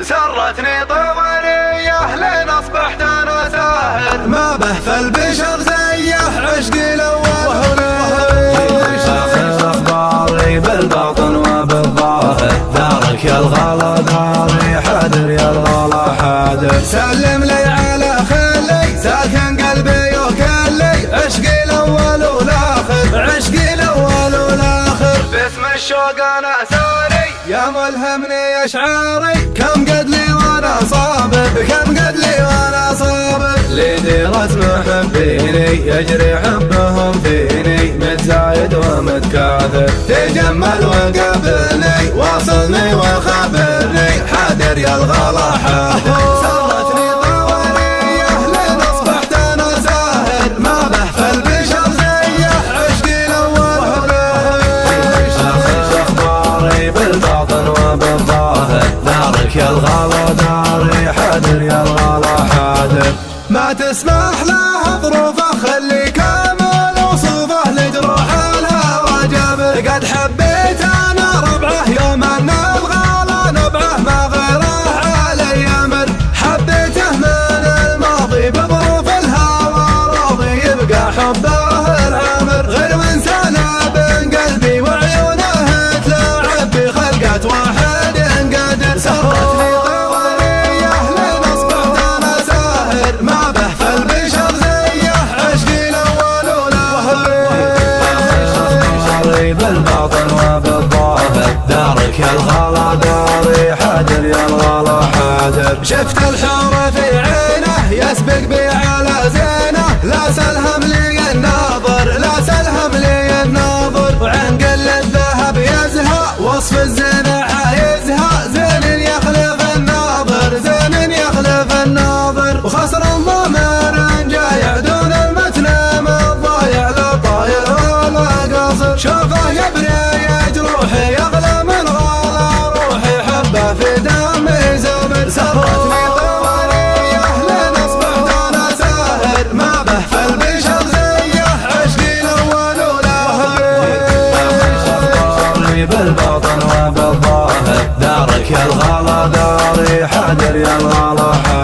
سرتني طواليه لين اصبحت انا ساهر، ما به في البشر زيه عشقي الاول اخر اخباري بالباطن وبالظاهر، دارك يا الغلا داري حاضر يا الغلا حاضر. سلم لي على خلي ساكن قلبي وكلي، عشقي الاول والاخر، عشقي الاول والاخر. باسم الشوق انا ساري يا ملهمني اشعاري، كم قد لي وانا صابر، كم قد لي وانا صابر. لديرة محبيني يجري حبهم فيني، متزايد ومتكاثر، تجمل وقابلني واصلني وخبرني، حاضر يا الغلا حاضر. سرتني طواليه لين اصبحت انا ساهر، ما به في البشر زيه عشقي الاول اخر اخباري بالباطن وبالظاهر، دارك يا الغلا داري حاضر يا الغلا حاضر. ما تسمح له ظروفه خلي كامل وصوفه لجروح الهوى جابر. قد حبيت انا ربعه يوم ان الغلا نبعه، ما غيره علي امر. حبيته من الماضي بظروف الهوى راضي، يبقى حبه العمر. غير من سنة بين قلبي وعيونه تلاعب بخلقة واحد قادر. سرتني طواليه لين اصبحت انا ساهر، ما به في البشر زيه عشقي الاول والاخر. بالباطن وبالظاهر، دارك يا الغلا داري حاضر يا الغلا حاضر. شفت الحور في عينه يسبق بي على زينه، لا سلهم لي الناظر، لا سلهم لي الناظر. وعن قل الذهب يزهى وصف الزين عايزها، زين يخلف الناظر، زين يخلف الناظر. وخسر الضمير جايع دون المتن الضايع، لا طاير ولا قاصر. شوفه يبري جروحي يغلى من غلا روحي، حبه في دمي زمر. سرتني طواليه لين اصبحت انا ساهر، ما به في البشر زيه عشقي الاول والاخر. بالباطن وبالظاهر، دارك يا الغلا داري حاضر يا الغلا حاضر.